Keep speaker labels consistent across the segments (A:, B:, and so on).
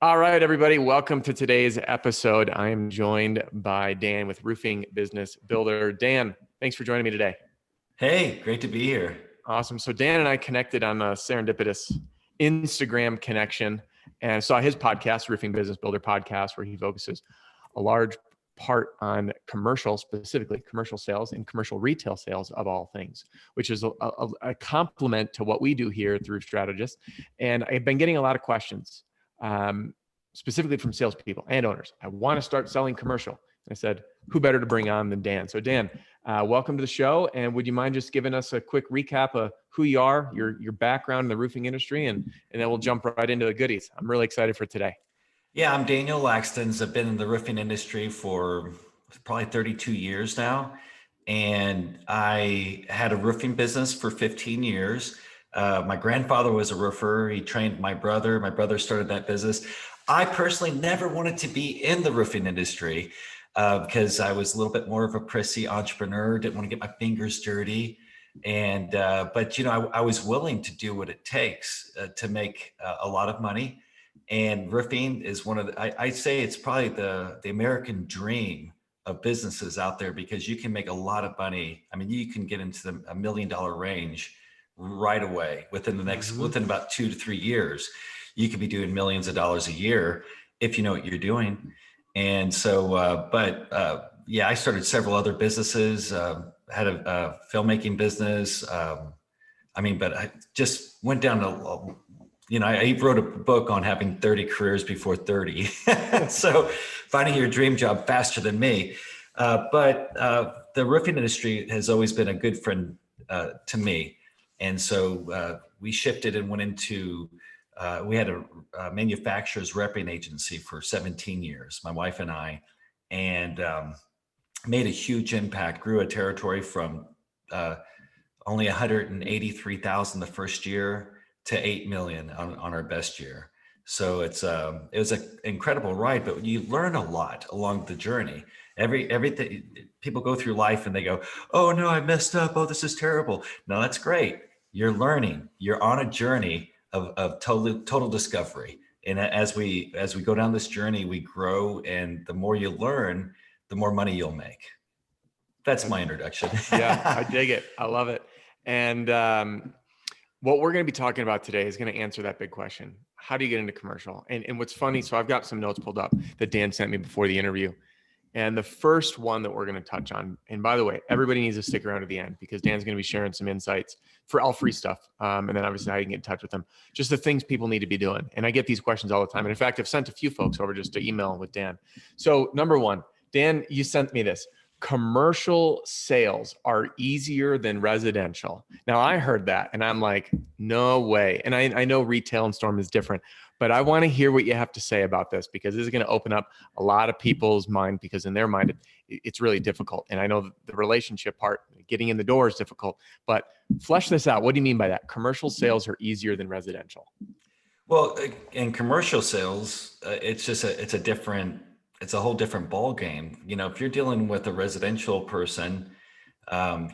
A: All right, everybody, welcome to today's episode. I am joined by Dan with Roofing Business Builder. Dan, thanks for joining me today.
B: Hey, great to be here.
A: Awesome. So Dan and I connected on a serendipitous Instagram connection and saw his podcast, Roofing Business Builder podcast, where he focuses a large part on commercial, specifically commercial sales and commercial retail sales of all things, which is a complement to what we do here through Strategist. And I've been getting a lot of questions, specifically from salespeople and owners. I want to start selling commercial. And I said, who better to bring on than Dan? So Dan, welcome to the show. And would you mind just giving us a quick recap of who you are, your background in the roofing industry, and then we'll jump right into the goodies. I'm really excited for today.
B: Yeah, I'm Daniel Lakstins. I've been in the roofing industry for probably 32 years now. And I had a roofing business for 15 years. My grandfather was a roofer. He trained my brother. My brother started that business. I personally never wanted to be in the roofing industry because I was a little bit more of a prissy entrepreneur, didn't want to get my fingers dirty. And, but, I was willing to do what it takes to make a lot of money. And roofing is one of the, I say it's probably the American dream of businesses out there because you can make a lot of money. I mean, you can get into the $1 million range right away within the next, within about 2 to 3 years. You could be doing millions of dollars a year if you know what you're doing. And so, yeah, I started several other businesses, had a filmmaking business. But I just went down to, I wrote a book on having 30 careers before 30. So finding your dream job faster than me. But the roofing industry has always been a good friend to me. And so we shifted and went into, we had a manufacturer's repping agency for 17 years, my wife and I, and made a huge impact, grew a territory from only 183,000 the first year to 8 million on our best year. So it was an incredible ride, but you learn a lot along the journey. Everything people go through life and they go, oh no, I messed up. Oh, this is terrible. No, that's great. You're learning. You're on a journey of total discovery. And as we go down this journey, we grow, and the more you learn, the more money you'll make. That's my introduction.
A: Yeah, I dig it. I love it. And what we're going to be talking about today is going to answer that big question. How do you get into commercial? And what's funny, so I've got some notes pulled up that Dan sent me before the interview. And the first one that we're going to touch on, and by the way, everybody needs to stick around to the end because Dan's going to be sharing some insights for all free stuff. And then obviously how you can get in touch with them, just the things people need to be doing. And I get these questions all the time. And in fact, I've sent a few folks over just to email with Dan. So number one, Dan, you sent me this. Commercial sales are easier than residential. Now I heard that and I'm like, no way. And I know retail and storm is different, but I want to hear what you have to say about this because this is going to open up a lot of people's mind because in their mind, it's really difficult. And I know the relationship part, getting in the door is difficult, but flesh this out. What do you mean by that? Commercial sales are easier than residential.
B: Well, in commercial sales, it's a whole different ball game. If you're dealing with a residential person,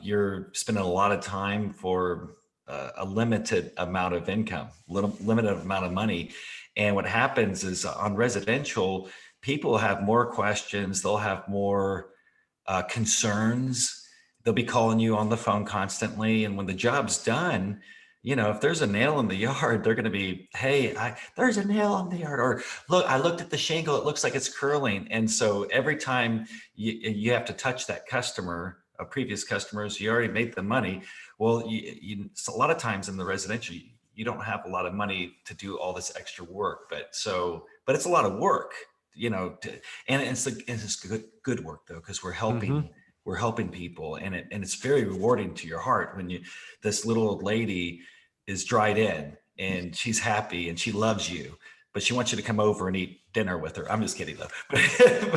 B: you're spending a lot of time for a limited amount of income, limited amount of money. And what happens is on residential, people have more questions. They'll have more concerns. They'll be calling you on the phone constantly. And when the job's done, if there's a nail in the yard, they're going to be, hey, there's a nail in the yard. Or look, I looked at the shingle. It looks like it's curling. And so every time you have to touch that customer, previous customers, you already made the money. Well, a lot of times in the residential, you don't have a lot of money to do all this extra work. But it's a lot of work, and it's good work though, because we're helping. We're helping people, and it's very rewarding to your heart when this little old lady is dried in and she's happy and she loves you, but she wants you to come over and eat dinner with her. I'm just kidding though. But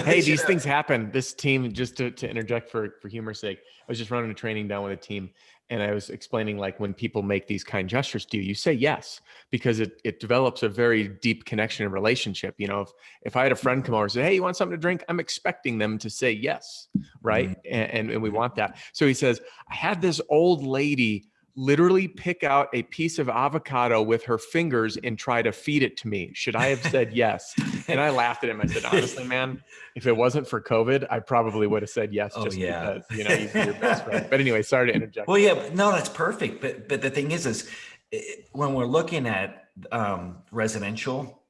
A: hey, these things happen. This team, just to interject for humor's sake, I was just running a training down with a team and I was explaining like when people make these kind gestures to you, you say yes, because it develops a very deep connection and relationship. If I had a friend come over and say, hey, you want something to drink? I'm expecting them to say yes, right? And we want that. So he says, I had this old lady literally pick out a piece of avocado with her fingers and try to feed it to me. Should I have said yes? And I laughed at him. I said, honestly, man, if it wasn't for COVID, I probably would have said yes,
B: Oh
A: just
B: yeah.
A: because, he's your best friend. But anyway, sorry to interject.
B: Well, yeah, no, that's perfect. But the thing is when we're looking at residential,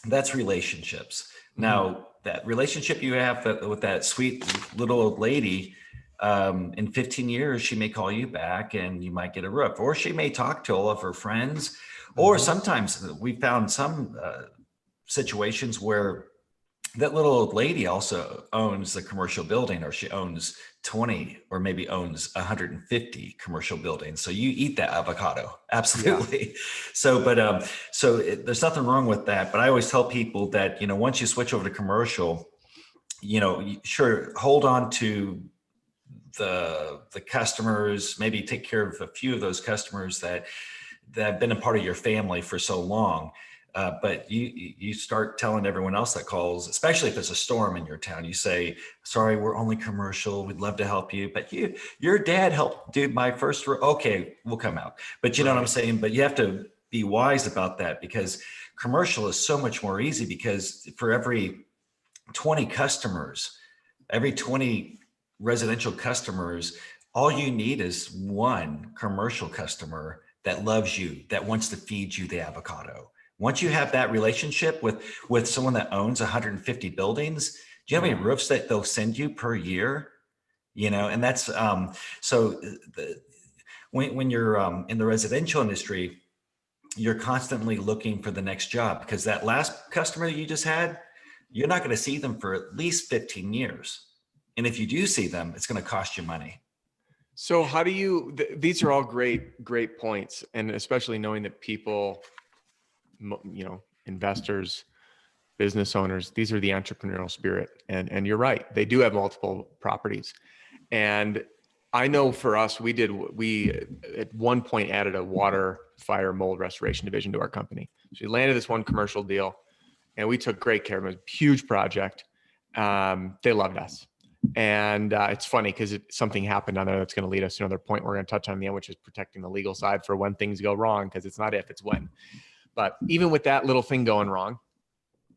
B: that's relationships. Now, that relationship you have with that sweet little old lady, in 15 years, she may call you back and you might get a roof, or she may talk to all of her friends. Or sometimes we found some situations where that little old lady also owns the commercial building, or she owns 20 or maybe owns 150 commercial buildings. So you eat that avocado. Absolutely. Yeah. There's nothing wrong with that. But I always tell people that, once you switch over to commercial, sure, hold on to the customers, maybe take care of a few of those customers that have been a part of your family for so long. But you start telling everyone else that calls, especially if there's a storm in your town, you say, sorry, we're only commercial. We'd love to help you. But your dad helped do my first, okay, we'll come out. But you know what I'm saying? But you have to be wise about that, because commercial is so much more easy, because for every 20 customers, every 20 residential customers, all you need is one commercial customer that loves you, that wants to feed you the avocado. Once you have that relationship with someone that owns 150 buildings, do you know how many roofs that they'll send you per year? And that's when you're in the residential industry, you're constantly looking for the next job, because that last customer that you just had, you're not going to see them for at least 15 years. And if you do see them, it's going to cost you money.
A: So how do you, these are all great points. And especially knowing that people, investors, business owners, these are the entrepreneurial spirit. And you're right. They do have multiple properties. And I know for us, we at one point added a water, fire, mold restoration division to our company. So we landed this one commercial deal and we took great care of it. It was a huge project. They loved us. And it's funny because something happened on there that's going to lead us to another point we're going to touch on in the end, which is protecting the legal side for when things go wrong, because it's not if, it's when. But even with that little thing going wrong,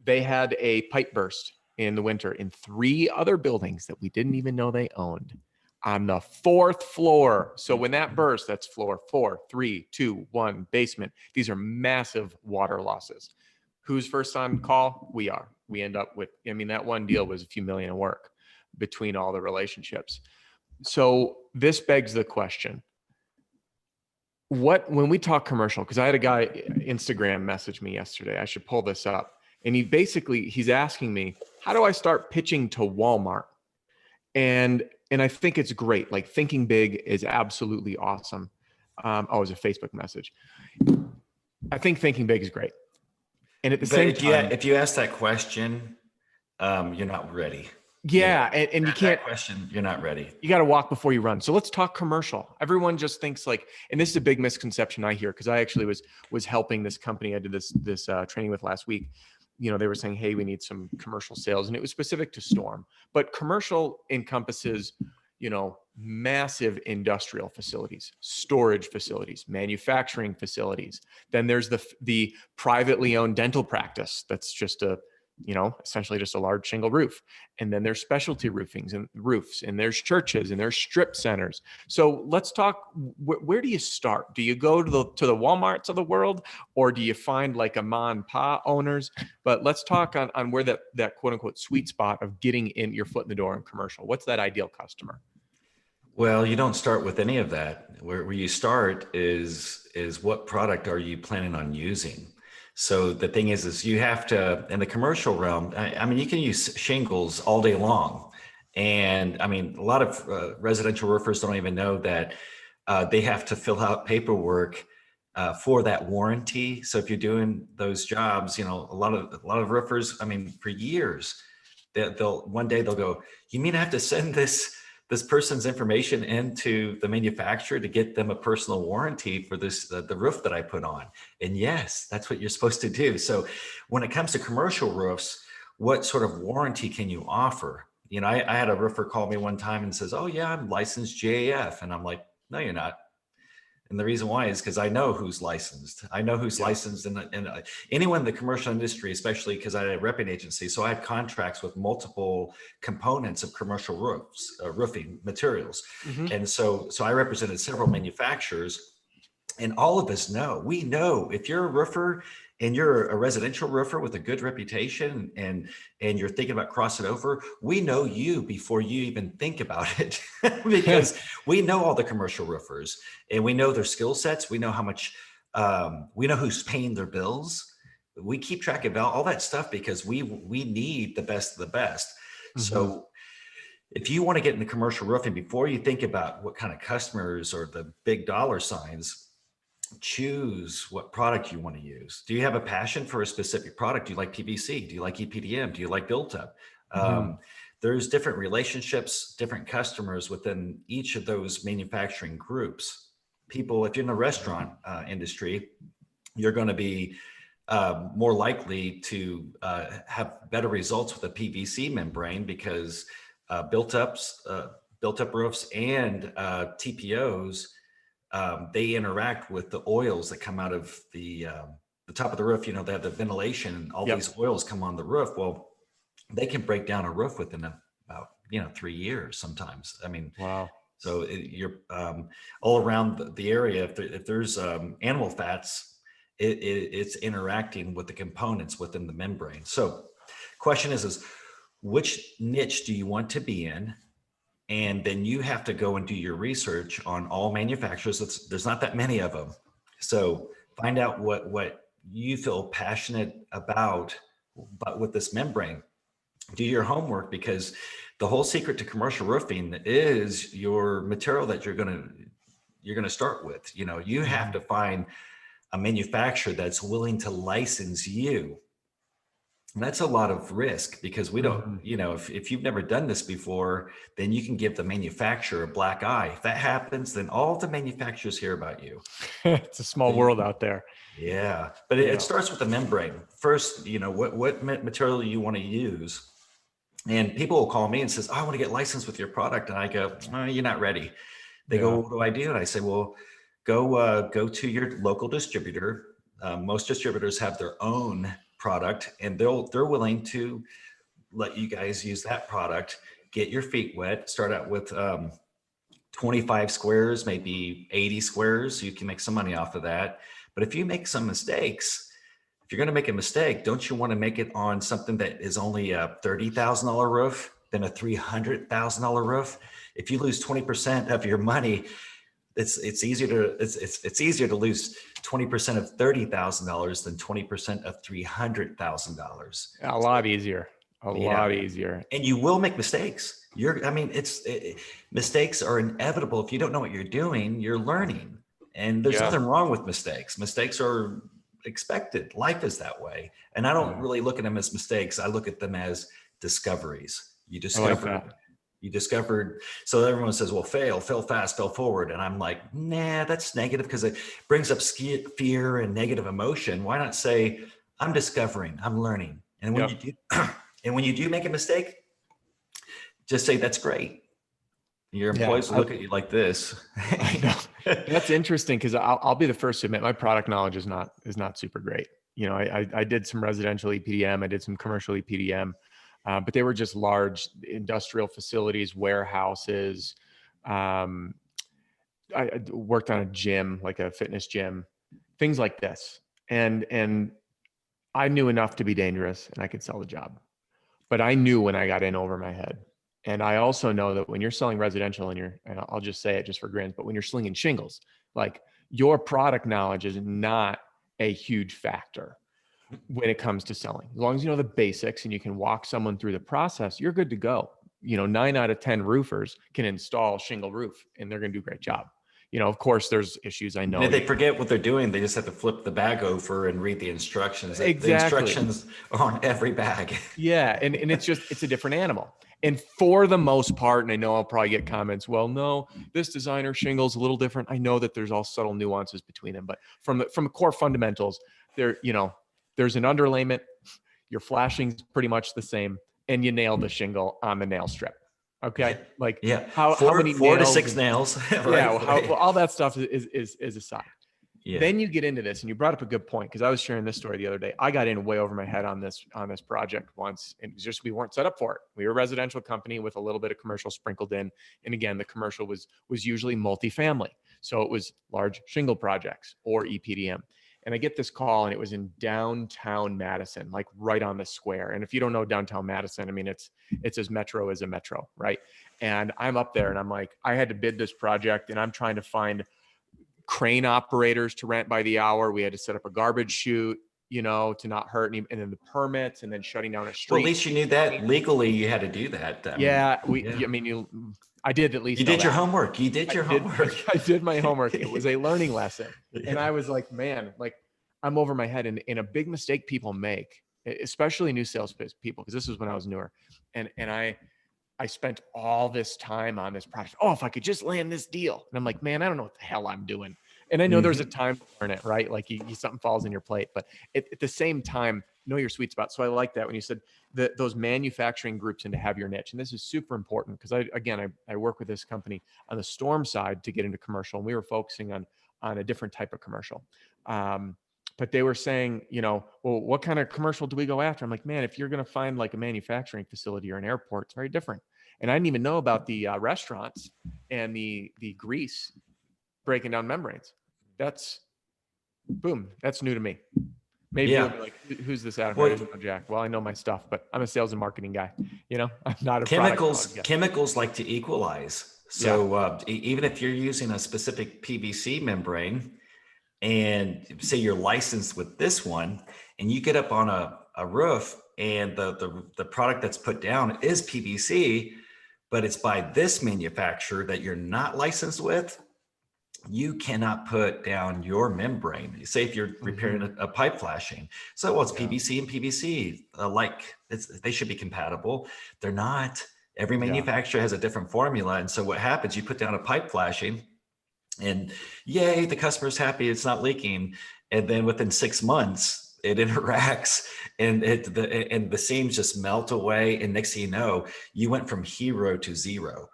A: they had a pipe burst in the winter in 3 other buildings that we didn't even know they owned on the 4th floor. So when that burst, that's floor 4, 3, 2, 1, basement. These are massive water losses. Who's first on call? We are. We end up with, that one deal was a few million in work between all the relationships. So this begs the question, when we talk commercial, because I had a guy Instagram message me yesterday, I should pull this up. And he's asking me, how do I start pitching to Walmart? And I think it's great. Like, thinking big is absolutely awesome. It was a Facebook message. I think thinking big is great. And at the same time,
B: if you ask that question, you're not ready.
A: Yeah. And you can't,
B: that question, you're not ready.
A: You got to walk before you run. So let's talk commercial. Everyone just thinks like, and this is a big misconception I hear, because I actually was helping this company I did this training with last week. They were saying, hey, we need some commercial sales, and it was specific to storm. But commercial encompasses, massive industrial facilities, storage facilities, manufacturing facilities. Then there's the privately owned dental practice that's just essentially just a large shingle roof. And then there's specialty roofs, and there's churches, and there's strip centers. So let's talk, where do you start? Do you go to the Walmarts of the world, or do you find like a ma and pa owners? But let's talk on where that quote unquote sweet spot of getting in your foot in the door in commercial. What's that ideal customer?
B: Well, you don't start with any of that. Where you start is what product are you planning on using? So the thing is you have to, in the commercial realm, you can use shingles all day long. And a lot of residential roofers don't even know that they have to fill out paperwork for that warranty. So if you're doing those jobs, a lot of roofers, for years, one day they'll go, you mean I have to send this person's information into the manufacturer to get them a personal warranty for the roof that I put on? And yes, that's what you're supposed to do. So when it comes to commercial roofs, what sort of warranty can you offer? I had a roofer call me one time and says, oh yeah, I'm licensed GAF. And I'm like, no, you're not. And the reason why is because I know who's licensed. I know who's licensed, and anyone in the commercial industry, especially because I had a repping agency. So I had contracts with multiple components of commercial roofs, roofing materials. And so I represented several manufacturers, and all of us know, we know if you're a roofer and you're a residential roofer with a good reputation, and you're thinking about crossing over, we know you before you even think about it because we know all the commercial roofers, and we know their skill sets. We know how much, we know who's paying their bills. We keep track of all that stuff because we need the best of the best. So if you want to get into commercial roofing, before you think about what kind of customers or the big dollar signs, choose what product you want to use. Do you have a passion for a specific product? Do you like PVC? Do you like EPDM? Do you like built up? There's different relationships, different customers within each of those manufacturing groups. People, if you're in the restaurant industry, you're going to be more likely to have better results with a PVC membrane because built up roofs and TPOs, they interact with the oils that come out of the top of the roof. You know, they have the ventilation, and all these oils come on the roof. Well, they can break down a roof within about 3 years sometimes. I mean,
A: Wow.
B: so you're all around the area. If there's animal fats, it's interacting with the components within the membrane. So, question is which niche do you want to be in? And then you have to go and do your research on all manufacturers. There's not that many of them. So find out what you feel passionate about, but with this membrane, do your homework, because the whole secret to commercial roofing is your material that you're going to start with. You know, you have to find a manufacturer that's willing to license you. And that's a lot of risk because we don't, if you've never done this before, then you can give the manufacturer a black eye. If that happens, then all the manufacturers hear about you.
A: It's a small world out there.
B: Yeah. But it starts with the membrane. First, what material you want to use. And people will call me and says, I want to get licensed with your product. And I go, oh, you're not ready. They go, what do I do? And I say, well, go to your local distributor. Most distributors have their own product, and they're willing to let you guys use that product. Get your feet wet. Start out with 25 squares, maybe 80 squares. So you can make some money off of that. But if you make some mistakes, if you're going to make a mistake, don't you want to make it on something that is only a $30,000 roof than a $300,000 roof? If you lose 20% of your money, it's easier to lose 20% of $30,000 than 20% of $300,000.
A: A lot easier. A lot easier.
B: And you will make mistakes. Mistakes are inevitable. If you don't know what you're doing, you're learning. And there's nothing wrong with mistakes. Mistakes are expected. Life is that way. And I don't really look at them as mistakes. I look at them as discoveries. You discovered, so everyone says, well, fail fast, fail forward. And I'm like, nah, that's negative because it brings up fear and negative emotion. Why not say, I'm discovering, I'm learning. And when you do make a mistake, just say, that's great. Your employees will look at you like this.
A: I know. That's interesting because I'll be the first to admit my product knowledge is not super great. I did some residential EPDM. I did some commercial EPDM. But they were just large industrial facilities, warehouses. I worked on a gym, like a fitness gym, things like this. And I knew enough to be dangerous and I could sell the job. But I knew when I got in over my head. And I also know that when you're selling residential and I'll just say it just for grins, but when you're slinging shingles, like your product knowledge is not a huge factor when it comes to selling. As long as you know the basics and you can walk someone through the process, you're good to go. 9 out of 10 roofers can install shingle roof and they're going to do a great job. Of course there's issues. I know.
B: And if they forget what they're doing, they just have to flip the bag over and read the instructions.
A: Exactly.
B: The instructions are on every bag.
A: Yeah. And it's a different animal. And for the most part, and I know I'll probably get comments, well, no, this designer shingle is a little different. I know that there's all subtle nuances between them, but from the core fundamentals, there's an underlayment, your flashing's pretty much the same, and you nail the shingle on the nail strip. Okay. Like
B: Yeah.
A: how many
B: Four to
A: nails
B: six
A: and
B: nails.
A: yeah,
B: Right.
A: well, all that stuff is aside.
B: Yeah.
A: Then you get into this, and you brought up a good point because I was sharing this story the other day. I got in way over my head on this project once, and it was just we weren't set up for it. We were a residential company with a little bit of commercial sprinkled in, and again, the commercial was usually multifamily, so it was large shingle projects or EPDM. And I get this call, and it was in downtown Madison, like right on the square. And if you don't know downtown Madison, I mean it's as metro as a metro, right? And I'm up there, and I'm like, I had to bid this project, and I'm trying to find crane operators to rent by the hour. We had to set up a garbage chute, to not hurt any, and then the permits, and then shutting down a
B: Well, at
A: street.
B: least you knew that legally you had to do that. I mean,
A: Yeah,
B: yeah.
A: I mean, I did at
B: You
A: least know
B: did your
A: that.
B: homework. You did your homework.
A: I did my homework. It was a learning lesson. And
B: Yeah.
A: I was like, man, like I'm over my head. And a big mistake people make, especially new sales people, because this was when I was newer. And I spent all this time on this project. Oh, if I could just land this deal. And I'm like, man, I don't know what the hell I'm doing. And I know there's a time to learn it, right? Like something falls in your plate, but at the same time, know your sweet spot. So I like that when you said those manufacturing groups and to have your niche. And this is super important because I work with this company on the storm side to get into commercial. And we were focusing on a different type of commercial. But they were saying, well, what kind of commercial do we go after? I'm like, man, if you're going to find like a manufacturing facility or an airport, it's very different. And I didn't even know about the restaurants and the grease breaking down membranes. That's new to me. Maybe you'll
B: Yeah.
A: be like, who's this Adam?
B: Well,
A: Jack. Well, I know my stuff, but I'm a sales and marketing guy. I'm not a
B: chemicals like to equalize. So even if you're using a specific PVC membrane, and say you're licensed with this one, and you get up on a roof, and the product that's put down is PVC, but it's by this manufacturer that you're not licensed with, you cannot put down your membrane. Say if you're repairing a pipe flashing. So it's PVC and PVC, they should be compatible. They're not. Every manufacturer has a different formula. And so what happens, you put down a pipe flashing, and yay, the customer's happy, it's not leaking. And then within 6 months, it interacts, and the seams just melt away. And next thing you know, you went from hero to zero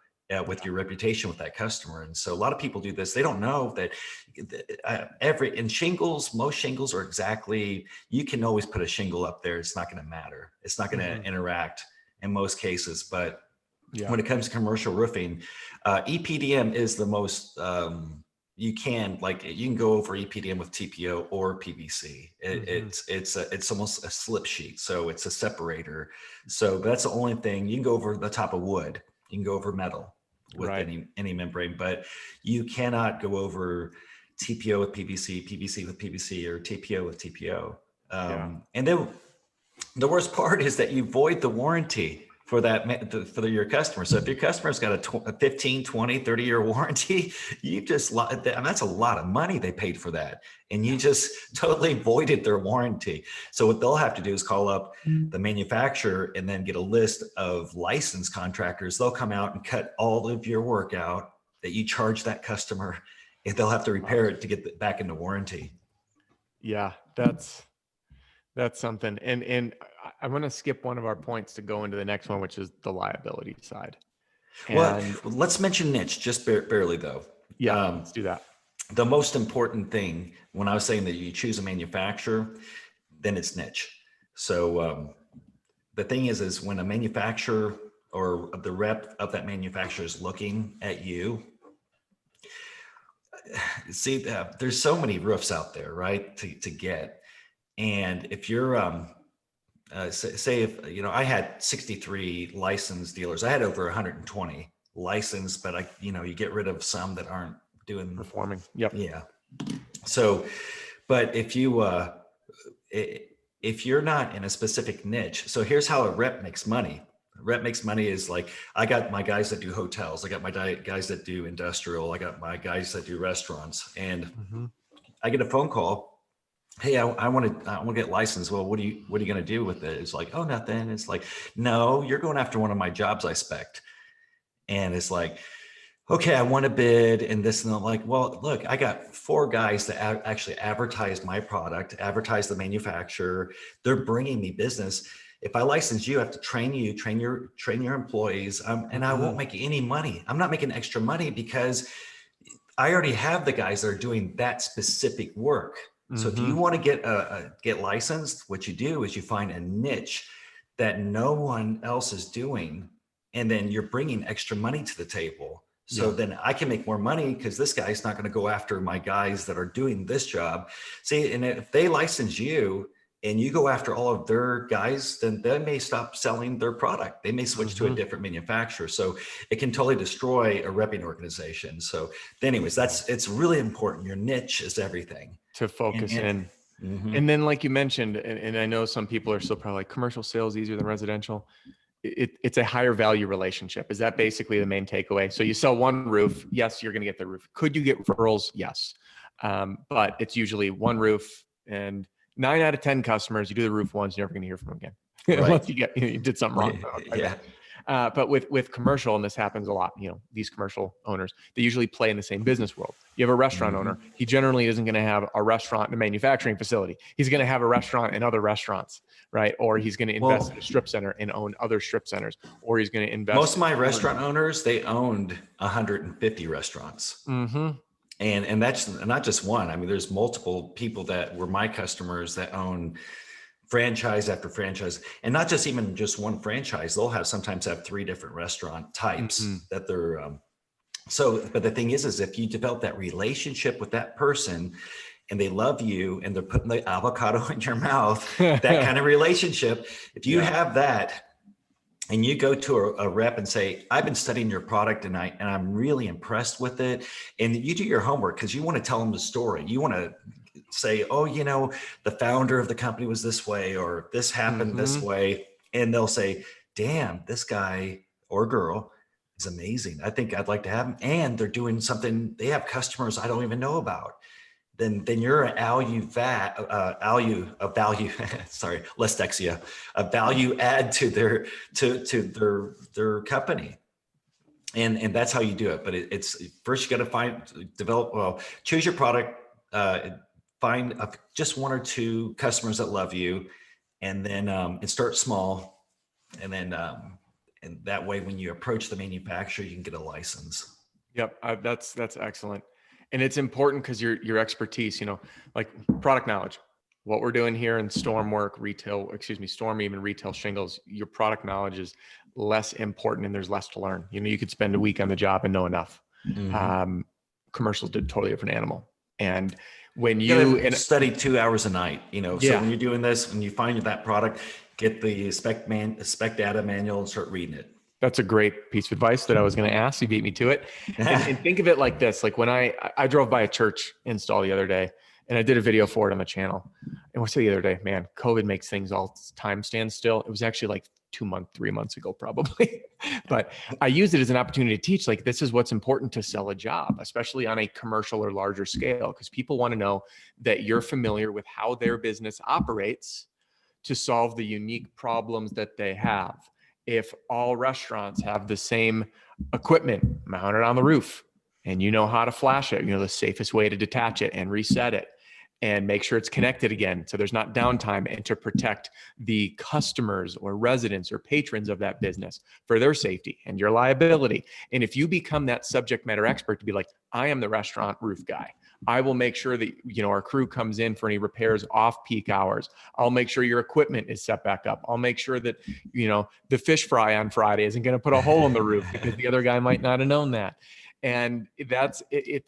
B: with your reputation with that customer. And so a lot of people do this. They don't know that in shingles, most shingles are you can always put a shingle up there. It's not going to matter. It's not going to interact in most cases. But when it comes to commercial roofing, EPDM is the most, you can go over EPDM with TPO or PVC. It's almost a slip sheet. So it's a separator. So that's the only thing. You can go over the top of wood. You can go over metal with any membrane, but you cannot go over TPO with PVC, PVC with PVC, or TPO with TPO. And then the worst part is that you void the warranty for your customer. So if your customer's got a 15, 20, 30-year warranty, that's a lot of money they paid for that. And you just totally voided their warranty. So what they'll have to do is call up the manufacturer and then get a list of licensed contractors. They'll come out and cut all of your work out that you charge that customer, and they'll have to repair it to get back into warranty.
A: Yeah, that's something. And I want to skip one of our points to go into the next one, which is the liability side.
B: Well, let's mention niche just barely though.
A: Let's do that.
B: The most important thing when I was saying that you choose a manufacturer, then it's niche. So the thing is when a manufacturer or the rep of that manufacturer is looking at you, see, there's so many roofs out there, right, to get. And if you're, say if, I had 63 licensed dealers, I had over 120 licensed, but you get rid of some that aren't
A: performing. Yep.
B: Yeah. So, but if you're not in a specific niche, so here's how a rep makes money. A rep makes money is I got my guys that do hotels. I got my guys that do industrial. I got my guys that do restaurants, and I get a phone call. Hey, I want to get licensed. Well, what are you going to do with it? It's like, oh, nothing. It's like, no, you're going after one of my jobs I spec'd. And it's like, okay, I want to bid and this and that. Like, well, look, I got 4 guys that actually advertise my product, advertise the manufacturer. They're bringing me business. If I license you, I have to train you, train your employees, and I won't make any money. I'm not making extra money because I already have the guys that are doing that specific work. So if you want to get licensed, what you do is you find a niche that no one else is doing, and then you're bringing extra money to the table. So then I can make more money because this guy's not going to go after my guys that are doing this job. See, and if they license you and you go after all of their guys, then they may stop selling their product. They may switch to a different manufacturer. So it can totally destroy a repping organization. So anyways, it's really important. Your niche is everything.
A: To focus in. And then like you mentioned, and I know some people are still probably like, commercial sales easier than residential. It's a higher value relationship. Is that basically the main takeaway? So you sell one roof, yes, you're going to get the roof. Could you get referrals? Yes. But it's usually one roof, and 9 out of 10 customers, you do the roof once, you're never going to hear from them again. Unless you did something wrong. But with commercial, and this happens a lot, these commercial owners, they usually play in the same business world. You have a restaurant owner. He generally isn't going to have a restaurant in a manufacturing facility. He's going to have a restaurant in other restaurants, right? Or he's going to invest in a strip center and own other strip centers, or he's going to invest.
B: Most of my restaurant owners, they owned 150 restaurants. And that's not just one. I mean, there's multiple people that were my customers that own franchise after franchise, and not just even just one franchise. They'll sometimes have 3 different restaurant types that they're, but the thing is if you develop that relationship with that person and they love you and they're putting the avocado in your mouth, that kind of relationship, if you have that, and you go to a rep and say, I've been studying your product and I'm really impressed with it. And you do your homework because you want to tell them the story. You want to say, oh, the founder of the company was this way, or this happened this way. And they'll say, damn, this guy or girl is amazing. I think I'd like to have them. And they're doing something, they have customers I don't even know about. Then you're a value, sorry, Lakstins, a value add to their company. And that's how you do it. But it's first you got to choose your product, find just 1 or 2 customers that love you, and then and start small. And then and that way, when you approach the manufacturer, you can get a license.
A: Yep. That's excellent. And it's important because your expertise, like product knowledge, what we're doing here in storm even retail shingles, your product knowledge is less important and there's less to learn. You could spend a week on the job and know enough. Commercials did a totally different animal. And when you
B: study 2 hours a night, so when you're doing this, when you find that product, get the spec data manual and start reading it.
A: That's a great piece of advice that I was going to ask. You beat me to it. And think of it like this. Like when I drove by a church install the other day and I did a video for it on the channel. And what's the other day, man, COVID makes things all time stand still. It was actually like 3 months ago, probably. But I used it as an opportunity to teach, like, this is what's important to sell a job, especially on a commercial or larger scale, because people want to know that you're familiar with how their business operates to solve the unique problems that they have. If all restaurants have the same equipment mounted on the roof and you know how to flash it, the safest way to detach it and reset it and make sure it's connected again so there's not downtime, and to protect the customers or residents or patrons of that business for their safety and your liability. And if you become that subject matter expert to be like, I am the restaurant roof guy. I will make sure that, our crew comes in for any repairs off peak hours. I'll make sure your equipment is set back up. I'll make sure that, the fish fry on Friday isn't going to put a hole in the roof because the other guy might not have known that. And that's it.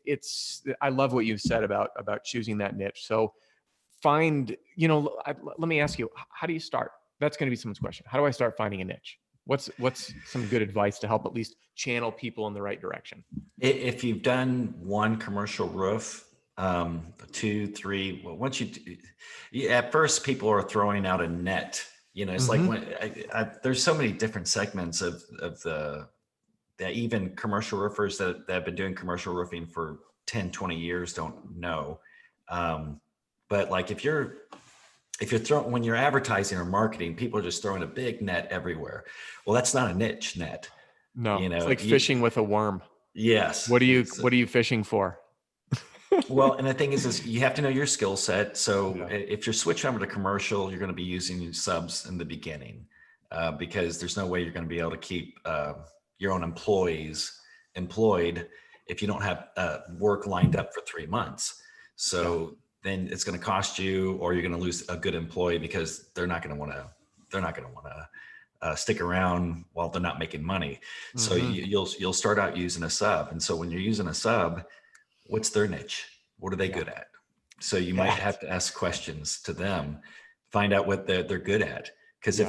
A: I love what you said about choosing that niche. So find, let me ask you, how do you start? That's going to be someone's question. How do I start finding a niche? What's some good advice to help at least channel people in the right direction? If
B: you've done one commercial roof, 2, 3, well, once at first people are throwing out a net, it's like when there's so many different segments of that even commercial roofers that have been doing commercial roofing for 10, 20 years don't know. But like when you're advertising or marketing, people are just throwing a big net everywhere. Well, that's not a niche net.
A: No, it's like fishing with a worm.
B: Yes.
A: What are you fishing for?
B: Well, and the thing is you have to know your skill set. So
A: Yeah.
B: if you're switching over to commercial, you're going to be using subs in the beginning because there's no way you're going to be able to keep your own employees employed if you don't have work lined up for 3 months. So then it's going to cost you, or you're going to lose a good employee because they're not going to want to stick around while they're not making money. So you'll start out using a sub, and so when you're using a sub, what's their niche? What are they good at? So you might have to ask questions to them, find out what they're good at. Because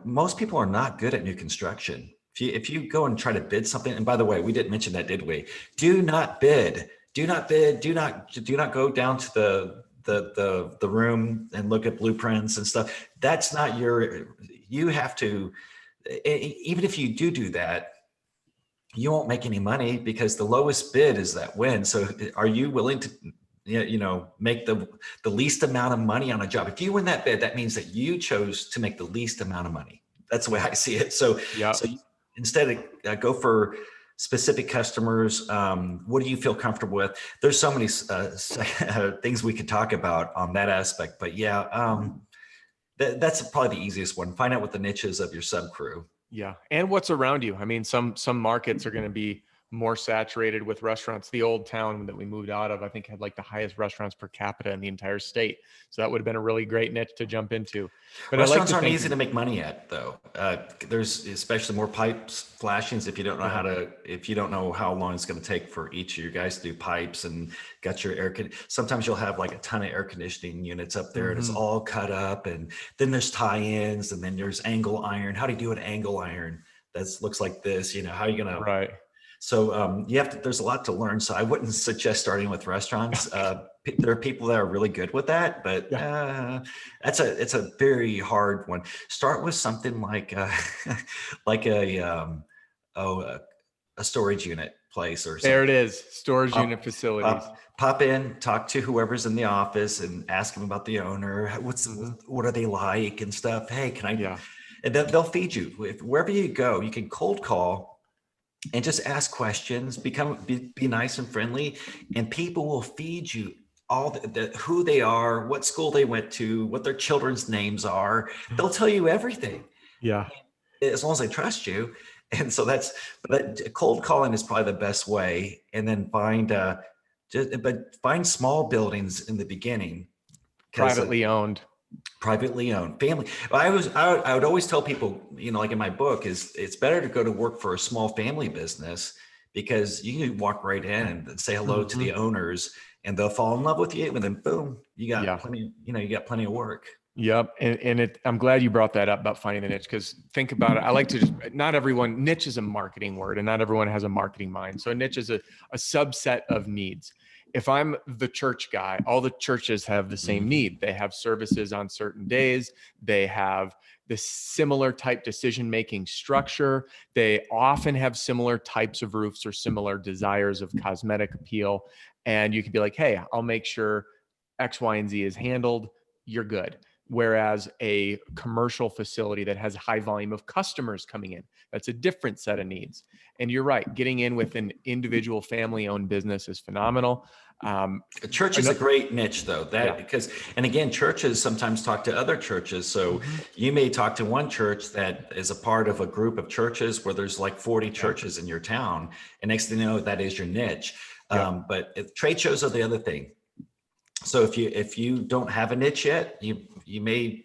B: most people are not good at new construction. If you go and try to bid something, and by the way, we didn't mention that, did we? Do not bid. Do not bid. Do not go down to the room and look at blueprints and stuff. That's not you have to, even if you do that, you won't make any money because the lowest bid is that win. So are you willing to, make the least amount of money on a job? If you win that bid, that means that you chose to make the least amount of money. That's the way I see it. So instead of go for specific customers, what do you feel comfortable with? There's so many things we could talk about on that aspect, but that's probably the easiest one. Find out what the niche is of your sub crew.
A: Yeah. And what's around you. I mean, some markets are going to be more saturated with restaurants. The old town that we moved out of, I think, had like the highest restaurants per capita in the entire state. So that would have been a really great niche to jump into. But
B: restaurants aren't easy to make money at, though. There's especially more pipes flashings if you don't know if you don't know how long it's going to take for each of you guys to do pipes and got your sometimes you'll have like a ton of air conditioning units up there and it's all cut up, and then there's tie-ins, and then there's angle iron. How do you do an angle iron that looks like this? How are you going to?
A: Right.
B: So there's a lot to learn. So I wouldn't suggest starting with restaurants. There are people that are really good with that, but it's a very hard one. Start with something like like a storage unit place or something.
A: There it is, storage unit facilities.
B: Pop in, talk to whoever's in the office, and ask them about the owner. What are they like and stuff. Hey, can I? Yeah. And they'll feed you. Wherever you go, you can cold call and just ask questions, be nice and friendly, and people will feed you all who they are, what school they went to, what their children's names are. They'll tell you everything.
A: Yeah.
B: As long as they trust you. And so cold calling is probably the best way. And then find small buildings in the beginning.
A: Privately owned
B: family. I would always tell people, like in my book, it's better to go to work for a small family business because you can walk right in and say hello to the owners and they'll fall in love with you, and then boom, you got plenty, you got plenty of work.
A: Yep. And I'm glad you brought that up about finding the niche, because think about it. I like to niche is a marketing word, and not everyone has a marketing mind. So a niche is a subset of needs. If I'm the church guy, all the churches have the same need. They have services on certain days. They have the similar type decision-making structure. They often have similar types of roofs or similar desires of cosmetic appeal. And you could be like, hey, I'll make sure X, Y, and Z is handled. You're good. Whereas a commercial facility that has a high volume of customers coming in, that's a different set of needs. And you're right, getting in with an individual family-owned business is phenomenal.
B: A church is a great niche, though, because, and again, churches sometimes talk to other churches. So you may talk to one church that is a part of a group of churches where there's like 40 churches in your town, and next thing you know, that is your niche. But trade shows are the other thing. So if you don't have a niche yet, you may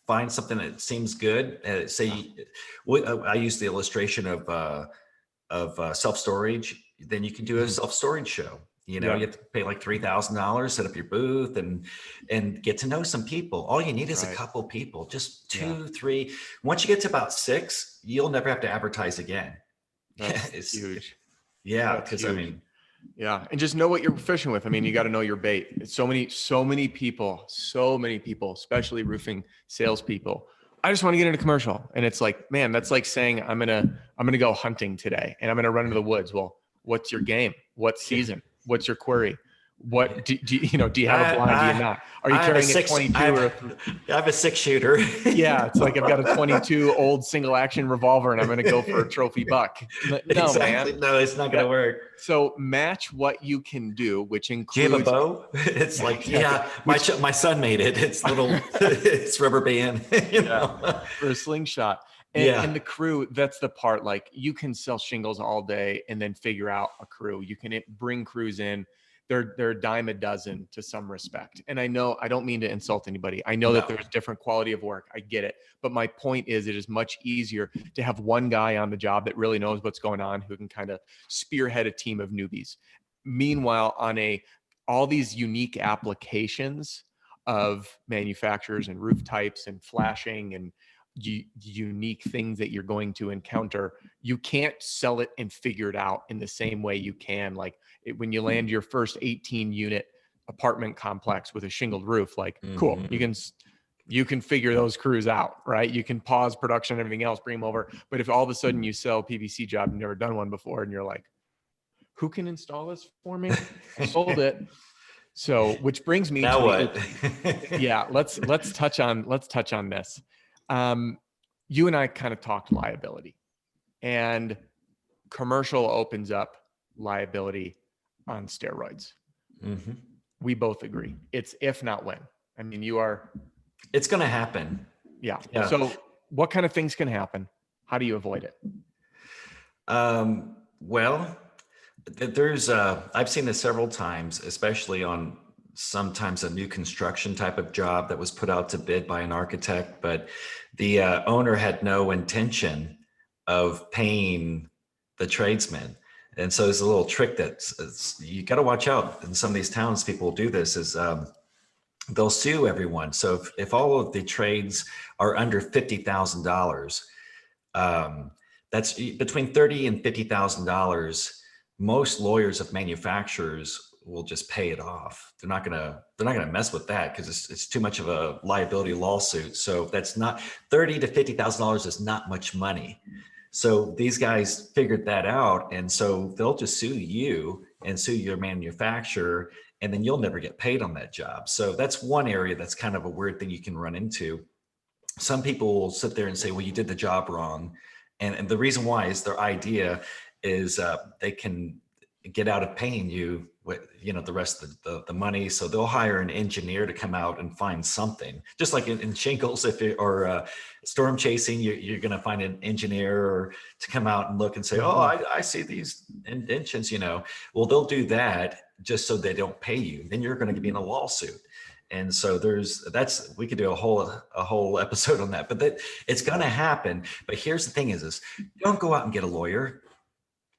B: find something that seems good. I use the illustration of self-storage. Then you can do a self-storage show. You have to pay like $3,000, set up your booth, and get to know some people. All you need is a couple people, just 2, 3. Once you get to about 6, you'll never have to advertise again.
A: It's huge.
B: Yeah, because I mean.
A: Yeah. And just know what you're fishing with. I mean, you got to know your bait. It's so many people, especially roofing salespeople. I just want to get into commercial. And it's like, man, that's like saying I'm going to go hunting today and I'm going to run into the woods. Well, what's your game? What season? What's your query? What do you have a blind? Do you not? Are you
B: I have a
A: carrying a
B: six.
A: 22 or
B: I have a 6-shooter.
A: yeah, it's like I've got a 22 old single action revolver and I'm going to go for a trophy buck. No,
B: Exactly.
A: man.
B: No, it's not going to work.
A: So match what you can do, which
B: Do you have a
A: includes
B: bow? It's like,
A: exactly,
B: yeah, my son made it. It's little, it's rubber band,
A: yeah, for a slingshot. And
B: Yeah.
A: the crew, that's the part. Like you can sell shingles all day and then figure out a crew. You can bring crews in. They're a dime a dozen to some respect. And I know I don't mean to insult anybody. I know that
B: No.
A: there's different quality of work. I get it. But my point is it is much easier to have one guy on the job that really knows what's going on, who can kind of spearhead a team of newbies. Meanwhile, on all these unique applications of manufacturers and roof types and flashing and unique things that you're going to encounter, you can't sell it and figure it out in the same way you can when you land your first 18 unit apartment complex with a shingled roof. Like, cool, you can figure those crews out, right? You can pause production and everything else, bring them over. But if all of a sudden you sell PVC job, you've never done one before, and you're like, who can install this for me? I sold it. So, which brings me
B: Now
A: to
B: what?
A: yeah, let's touch on this. You and I kind of talked liability, and commercial opens up liability on steroids. We both agree. It's if not when. I mean,
B: It's going to happen.
A: Yeah. So what kind of things can happen? How do you avoid it?
B: Well, I've seen this several times, especially on sometimes a new construction type of job that was put out to bid by an architect, but the owner had no intention of paying the tradesman. And so there's a little trick you got to watch out. In some of these towns, people do this is they'll sue everyone. So if all of the trades are under $50,000, that's between $30,000 and $50,000. Most lawyers of manufacturers will just pay it off. They're not gonna mess with that because it's too much of a liability lawsuit. So that's not $30,000 to $50,000 is not much money. So these guys figured that out, and so they'll just sue you and sue your manufacturer, and then you'll never get paid on that job. So that's one area that's kind of a weird thing you can run into. Some people will sit there and say, well, you did the job wrong. And the reason why is their idea is they can get out of paying you the rest of the money. So they'll hire an engineer to come out and find something, just like in shingles, or storm chasing, you're going to find an engineer to come out and look and say, oh, I see these indentions, well, they'll do that just so they don't pay you. Then you're going to be in a lawsuit. And so we could do a whole episode on that, but it's going to happen. But here's the thing is don't go out and get a lawyer.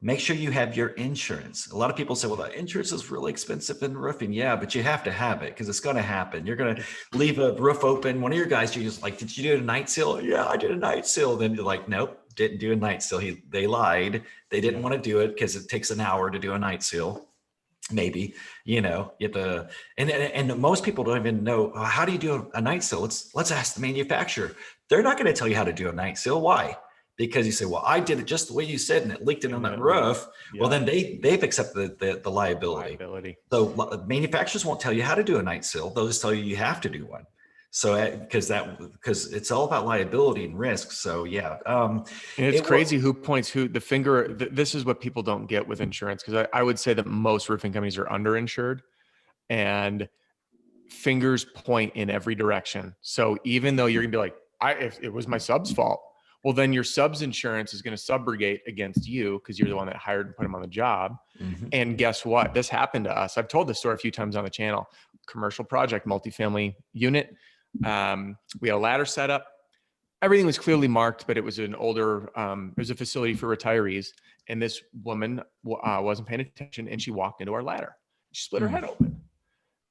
B: Make sure you have your insurance. A lot of people say, well, the insurance is really expensive in roofing. Yeah, but you have to have it because it's going to happen. You're going to leave a roof open. One of your guys, you're just like, did you do a night seal? Yeah, I did a night seal. Then you're like, nope, didn't do a night seal. They lied. They didn't want to do it because it takes an hour to do a night seal. Maybe, you have to, and most people don't even know, how do you do a night seal? Let's ask the manufacturer. They're not going to tell you how to do a night seal. Why? Because you say, well, I did it just the way you said, and it leaked in on that roof. Yeah. Well, then they've accepted the liability. So manufacturers won't tell you how to do a night seal. They'll just tell you have to do one. So because it's all about liability and risk. So yeah.
A: And it's crazy who points who the finger. This is what people don't get with insurance. Because I would say that most roofing companies are underinsured and fingers point in every direction. So even though you're gonna be like, if it was my sub's fault, well, then your sub's insurance is going to subrogate against you because you're the one that hired and put him on the job. And guess what? This happened to us. I've told this story a few times on the channel. Commercial project, multifamily unit. We had a ladder set up. Everything was clearly marked, but it was an older, it was a facility for retirees. And this woman wasn't paying attention and she walked into our ladder. She split her head open.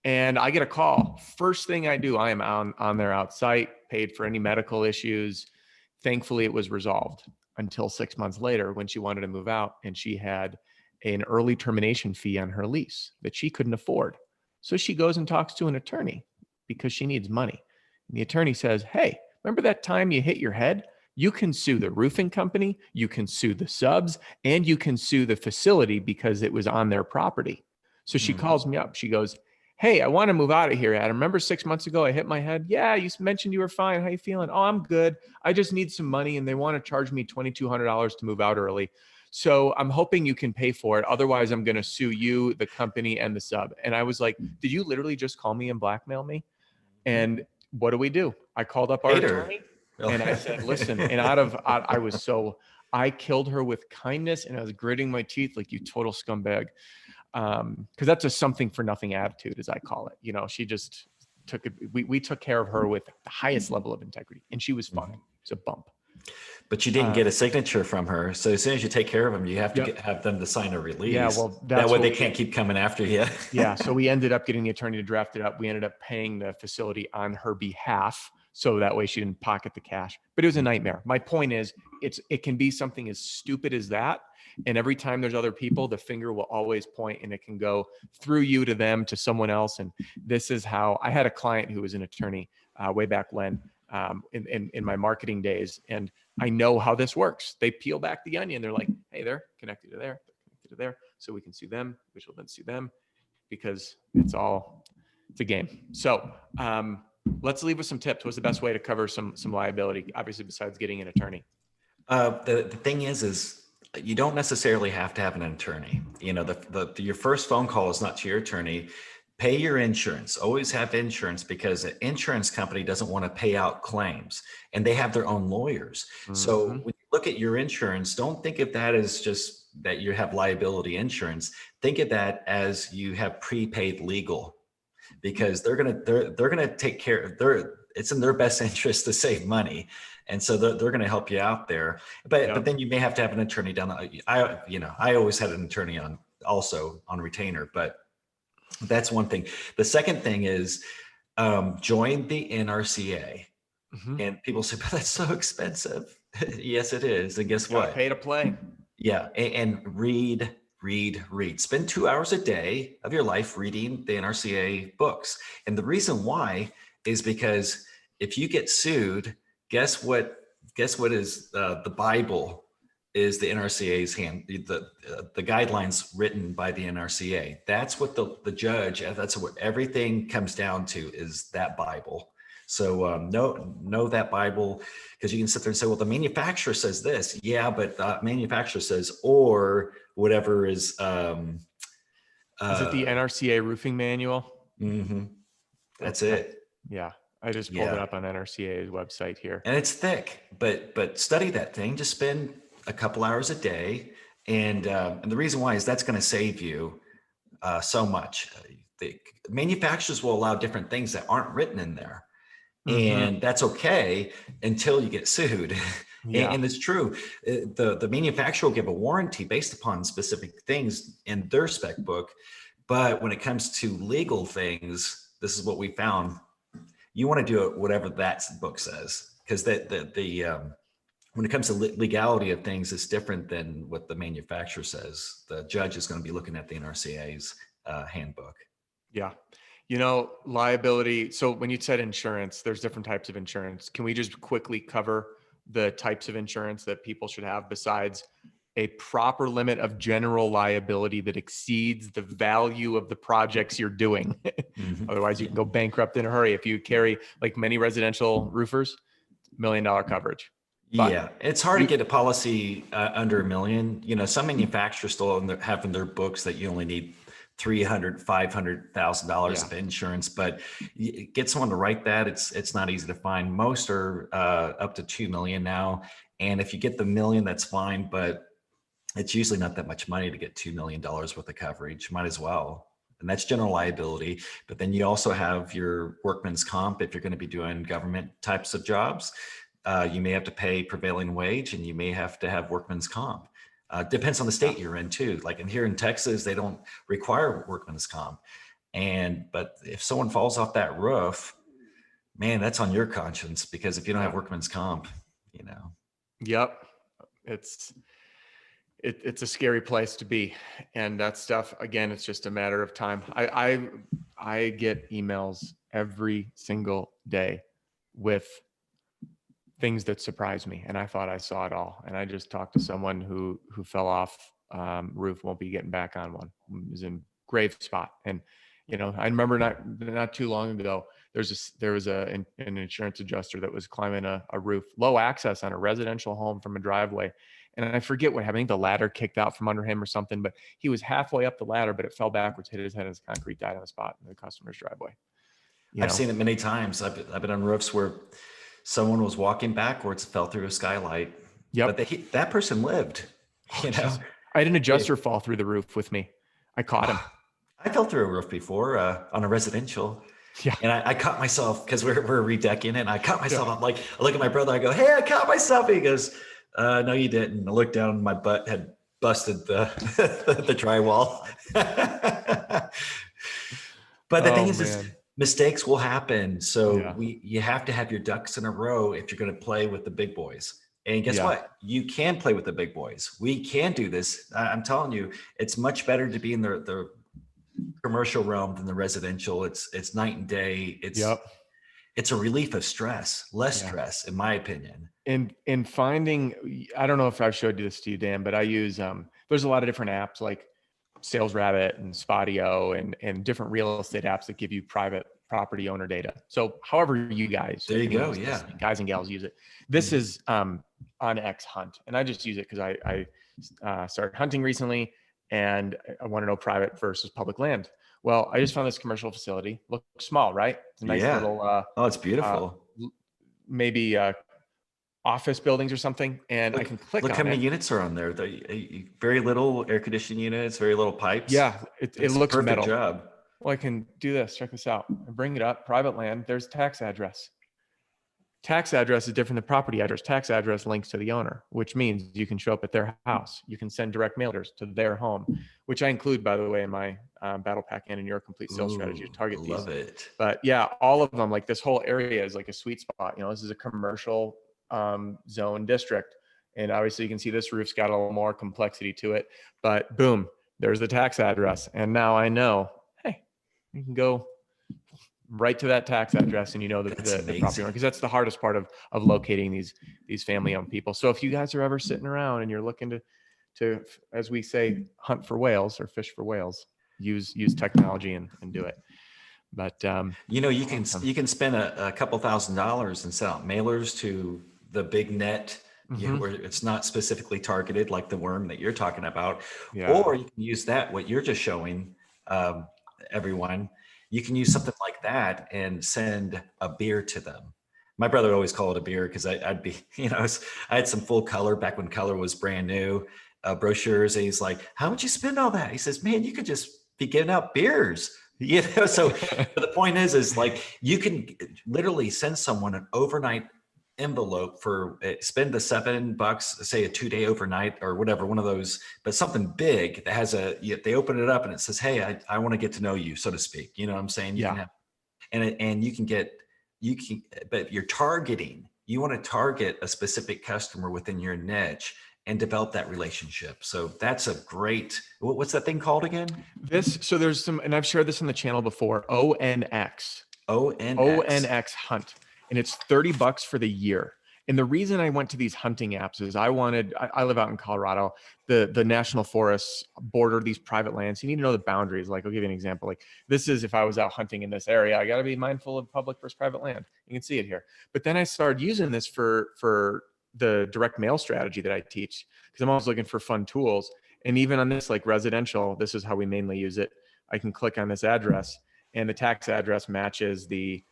A: And I get a call. First thing I do, I am on there out site, paid for any medical issues. Thankfully, it was resolved until 6 months later when she wanted to move out and she had an early termination fee on her lease that she couldn't afford. So she goes and talks to an attorney because she needs money. And the attorney says, hey, remember that time you hit your head? You can sue the roofing company, you can sue the subs, and you can sue the facility because it was on their property. So she calls me up. She goes, "Hey, I want to move out of here, Adam. Remember 6 months ago I hit my head? Yeah, you mentioned you were fine. How you feeling? Oh, I'm good. I just need some money and they want to charge me $2,200 to move out early. So I'm hoping you can pay for it. Otherwise, I'm going to sue you, the company, and the sub." And I was like, "Did you literally just call me and blackmail me?" And what do? I called up our
B: Hater.
A: attorney and I said, "Listen," and I was so, I killed her with kindness and I was gritting my teeth like, "You total scumbag." Because that's a something for nothing attitude, as I call it. You know, she just took it. We took care of her with the highest level of integrity, and she was fine. It was a bump.
B: But you didn't get a signature from her. So as soon as you take care of them, you have to
A: Yep.
B: have them to sign a
A: Yeah,
B: release.
A: well,
B: That
A: that's
B: way
A: what
B: they
A: we
B: can't
A: did.
B: keep coming after you.
A: Yeah, so we ended up getting the attorney to draft it up. We ended up paying the facility on her behalf, so that way she didn't pocket the cash. But it was a nightmare. My point is, it can be something as stupid as that, and every time there's other people, the finger will always point, and it can go through you to them to someone else. And this is how I had a client who was an attorney way back when, in my marketing days, and I know how this works. They peel back the onion. They're like, "Hey, they're connected to there, they're connected to there, so we can sue them, which will then sue them." Because it's a game. So let's leave with some tips. What's the best way to cover some liability, obviously, besides getting an attorney?
B: The thing is you don't necessarily have to have an attorney. You know, your first phone call is not to your attorney. Pay your insurance. Always have insurance, because an insurance company doesn't want to pay out claims, and they have their own lawyers. So when you look at your insurance, don't think of that as just that you have liability insurance. Think of that as you have prepaid legal, because they're gonna take care of it's in their best interest to save money, and so they're gonna help you out there. But then you may have to have an attorney down. I always had an attorney on retainer, but that's one thing. The second thing is join the NRCA. And people say, "But that's so expensive." Yes, it is. And guess what?
A: Pay to play.
B: Yeah. And read. Spend 2 hours a day of your life reading the NRCA books. And the reason why is because if you get sued, guess what? Is the Bible is the NRCA's the guidelines written by the NRCA. That's what the judge, that's what everything comes down to, is that Bible. So know that Bible, because you can sit there and say, "Well, the manufacturer says this." Yeah, but the manufacturer says, or whatever is.
A: Is it the NRCA roofing manual?
B: That's
A: Okay.
B: it.
A: Yeah, I just pulled it up on NRCA's website here.
B: And it's thick, but study that thing. Just spend a couple hours a day, and the reason why is that's going to save you so much. The manufacturers will allow different things that aren't written in there. And that's okay until you get sued.
A: Yeah.
B: And it's true. The manufacturer will give a warranty based upon specific things in their spec book. But when it comes to legal things, this is what we found. You want to do it whatever that book says, because when it comes to legality of things, it's different than what the manufacturer says. The judge is going to be looking at the NRCA's handbook.
A: Yeah. You know, liability. So when you said insurance, there's different types of insurance. Can we just quickly cover the types of insurance that people should have besides a proper limit of general liability that exceeds the value of the projects you're doing? Otherwise, you can go bankrupt in a hurry. If you carry, like many residential roofers, $1 million coverage. But
B: yeah, it's hard to get a policy under $1 million. You know, some manufacturers still have in their books that you only need $300,000, $500,000 of insurance, but get someone to write that. It's not easy to find. Most are up to 2 million now, and if you get the $1 million, that's fine. But it's usually not that much money to get $2 million worth of coverage. Might as well. And that's general liability. But then you also have your workman's comp if you're going to be doing government types of jobs. You may have to pay prevailing wage, and you may have to have workman's comp. Depends on the state you're in too. Like here in Texas, they don't require workman's comp. But if someone falls off that roof, man, that's on your conscience, because if you don't have workman's comp, you know.
A: Yep. It's a scary place to be. And that stuff, again, it's just a matter of time. I get emails every single day with things that surprise me, and I thought I saw it all. And I just talked to someone who fell off roof, won't be getting back on one, is in grave spot. And, I remember not too long ago, there was an insurance adjuster that was climbing a roof, low access on a residential home from a driveway. And I forget what happened. I think the ladder kicked out from under him or something, but he was halfway up the ladder, but it fell backwards, hit his head in his concrete, died on the spot in the customer's driveway.
B: I've seen it many times. I've been on roofs where someone was walking backwards, fell through a skylight.
A: Yep.
B: But that person lived, you know.
A: I had an adjuster fall through the roof with me. I caught him.
B: I fell through a roof before on a residential.
A: Yeah.
B: And I caught myself because we're redecking it. And I caught myself. I'm like, I look at my brother. I go, "Hey, I caught myself." He goes, "No, you didn't." I looked down. My butt had busted the the drywall. But the thing is mistakes will happen. So you have to have your ducks in a row if you're going to play with the big boys. And guess what? You can play with the big boys. We can do this. I'm telling you, it's much better to be in the commercial realm than the residential. It's night and day. It's a relief of stress, less stress, in my opinion.
A: In finding, I don't know if I've showed this to you, Dan, but I use, there's a lot of different apps like Sales Rabbit and Spotio and different real estate apps that give you private property owner data. So however you guys,
B: there you go.
A: Guys and gals use it. This is on X Hunt. And I just use it because I started hunting recently and I want to know private versus public land. Well, I just found this commercial facility. Looks small, right? It's a nice little,
B: it's beautiful.
A: Maybe office buildings or something. And I can click on it.
B: Look how many units are on there. Very little air conditioning units, very little pipes.
A: Yeah, it looks
B: perfect
A: metal.
B: Job.
A: Well, I can do this. Check this out. I bring it up. Private land. There's tax address. Tax address is different than property address. Tax address links to the owner, which means you can show up at their house. You can send direct mailers to their home, which I include, by the way, in my battle pack and in your complete sales strategy to target these.
B: Love it.
A: But yeah, all of them, like this whole area is like a sweet spot. This is a commercial zone district. And obviously you can see this roof's got a little more complexity to it, but boom, there's the tax address. And now I know, hey, you can go right to that tax address and the property owner, because that's the hardest part of locating these family-owned people. So if you guys are ever sitting around and you're looking to, as we say, hunt for whales or fish for whales, use technology and do it. But
B: you can spend a couple $1,000s and send out mailers to the big net where it's not specifically targeted like the worm that you're talking about, or you can use that what you're just showing everyone. You can use something like that and send a beer to them. My brother would always call it a beer because I'd be, I had some full color back when color was brand new, brochures. And he's like, "How would you spend all that?" He says, "Man, you could just be giving out beers." So but the point is like you can literally send someone an overnight envelope for spend the $7, say a 2-day overnight or whatever, one of those, but something big that has they open it up and it says, "Hey, I want to get to know you," so to speak. You know what I'm saying? You can have, and you can, but you're targeting, you want to target a specific customer within your niche and develop that relationship. So that's a great, what's that thing called again?
A: So there's some, and I've shared this on the channel before, ONX Hunt. And it's $30 for the year. And the reason I went to these hunting apps is I live out in Colorado. The national forests border these private lands. You need to know the boundaries. Like, I'll give you an example. Like, this is, if I was out hunting in this area, I got to be mindful of public versus private land. You can see it here. But then I started using this for the direct mail strategy that I teach, because I'm always looking for fun tools. And even on this, like residential, this is how we mainly use it. I can click on this address and the tax address matches the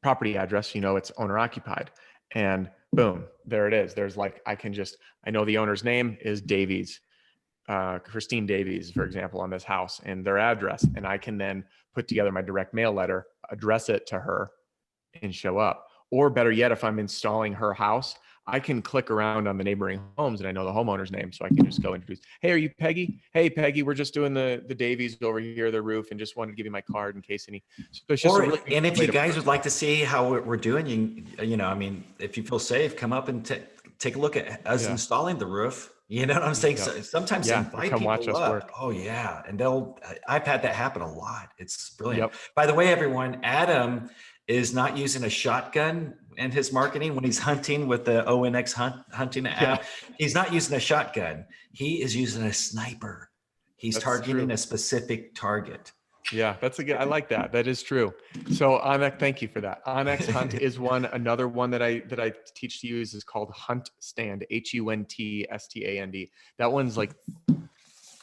A: property address, it's owner occupied, and boom, there it is. There's like, I know the owner's name is Davies, Christine Davies, for example, on this house, and their address. And I can then put together my direct mail letter, address it to her and show up. Or better yet, if I'm installing her house, I can click around on the neighboring homes and I know the homeowner's name. So I can just go introduce, "Hey, are you Peggy? Hey, Peggy, we're just doing the Davies over here, the roof, and just wanted to give you my card in case any." So it's just
B: and if you guys would like to see how we're doing, if you feel safe, come up and take a look at us installing the roof. You know what I'm saying? So sometimes invite
A: come
B: people
A: watch us
B: up.
A: work.
B: Oh yeah. And I've had that happen a lot. It's brilliant. By the way, everyone, Adam is not using a shotgun. in his marketing when he's hunting with the ONX hunting app. He's not using a shotgun. He is using a sniper. He's targeting a specific target.
A: Yeah, that's a good, I like that. That is true. So Onyx, thank you for that. Onyx Hunt is one. Another one that I teach to use is called Hunt Stand, HUNTSTAND. That one's like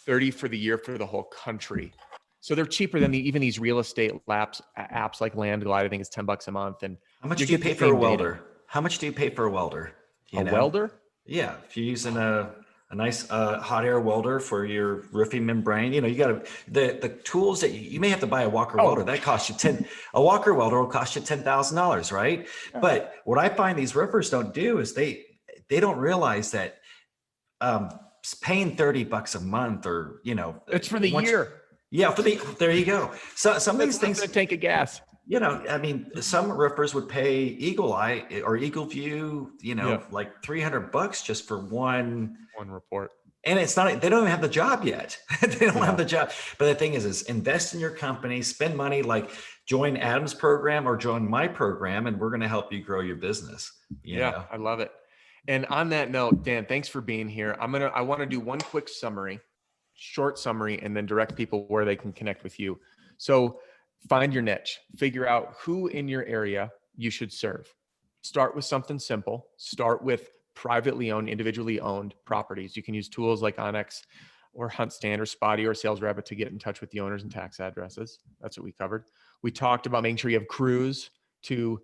A: 30 for the year for the whole country. So they're cheaper than even these real estate apps like Land Glide. I think it's $10 a month. And
B: how much do you pay for a welder? How much do you pay for a welder?
A: Welder?
B: Yeah, if you're using a nice hot air welder for your roofing membrane, you got the tools that you may have to buy a Walker welder. That costs you a Walker welder will cost you $10,000, right? Yeah. But what I find these roofers don't do is they don't realize that paying $30 a month, or
A: it's for the year.
B: Yeah, there you go. So some of these things,
A: a tank of gas.
B: I mean, some roofers would pay Eagle Eye or Eagle View, like $300 just for one
A: report.
B: And it's not, they don't even have the job yet. They don't have the job. But the thing is invest in your company, spend money, like join Adam's program or join my program, and we're going to help you grow your business. You know?
A: I love it. And on that note, Dan, thanks for being here. I want to do one quick short summary, and then direct people where they can connect with you. So find your niche, figure out who in your area you should serve. Start with something simple. Start with privately owned, individually owned properties. You can use tools like Onyx or Hunt Stand or Spotty or Sales Rabbit to get in touch with the owners and tax addresses. That's what we covered. We talked about making sure you have crews to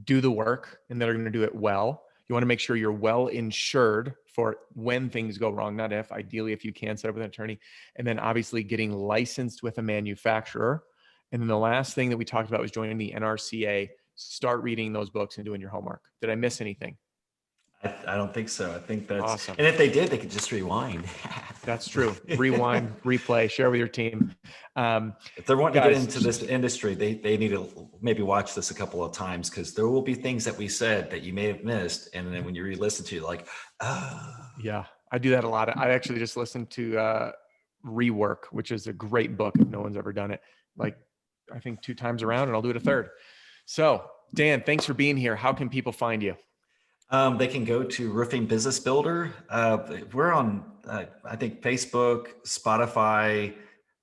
A: do the work and that are going to do it well. You want to make sure you're well insured for when things go wrong, not if. Ideally, if you can, set up with an attorney. And then obviously getting licensed with a manufacturer. And then the last thing that we talked about was joining the Nrca. Start reading those books and doing your homework. Did I miss anything?
B: I don't think so. I think that's
A: awesome.
B: And if they did, they could just rewind.
A: That's true. Rewind, replay, share with your team.
B: If they're wanting to get into this industry, they need to maybe watch this a couple of times, because there will be things that we said that you may have missed. And then when you re-listen to it, like, oh.
A: Yeah, I do that a lot. I actually just listened to Rework, which is a great book if no one's ever done it. Like, I think 2 times around, and I'll do it a third. So Dan, thanks for being here. How can people find you?
B: They can go to Roofing Business Builder. We're on, I think, Facebook, Spotify.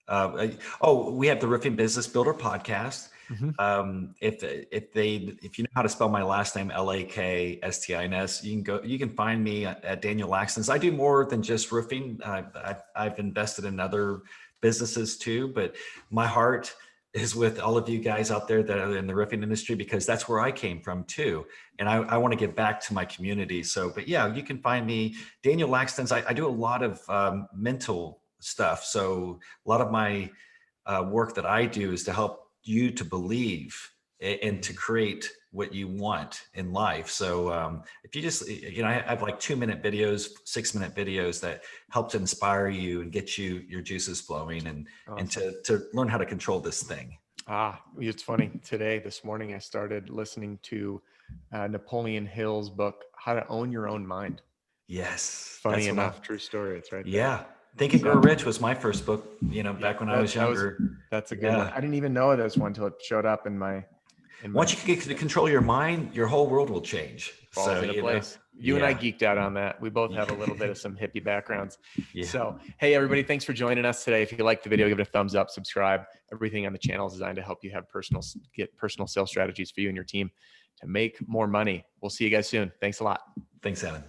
B: We have the Roofing Business Builder podcast. Mm-hmm. If you know how to spell my last name, Lakstins, you can find me at Daniel Lakstins. I do more than just roofing. I've invested in other businesses too, but my heart is with all of you guys out there that are in the roofing industry, because that's where I came from too. And I want to give back to my community. So, but yeah, you can find me, Daniel Lakstins. I do a lot of mental stuff. So a lot of my work that I do is to help you to believe and to create what you want in life. So if you just, I have like 2-minute videos, 6-minute videos that help to inspire you and get your juices flowing, and to learn how to control this thing.
A: It's funny. This morning, I started listening to Napoleon Hill's book, How to Own Your Own Mind.
B: Yes.
A: Funny enough, true story. It's right there.
B: Yeah. Think and Grow Rich was my first book, back when I was younger.
A: That's a good one. I didn't even know this one until it showed up in my...
B: Once you can get to control your mind, your whole world will change.
A: Falls into place. You and I geeked out on that. We both have a little bit of some hippie backgrounds. Yeah. So, hey, everybody, thanks for joining us today. If you liked the video, give it a thumbs up, subscribe. Everything on the channel is designed to help you have personal sales strategies for you and your team to make more money. We'll see you guys soon. Thanks a lot.
B: Thanks, Evan.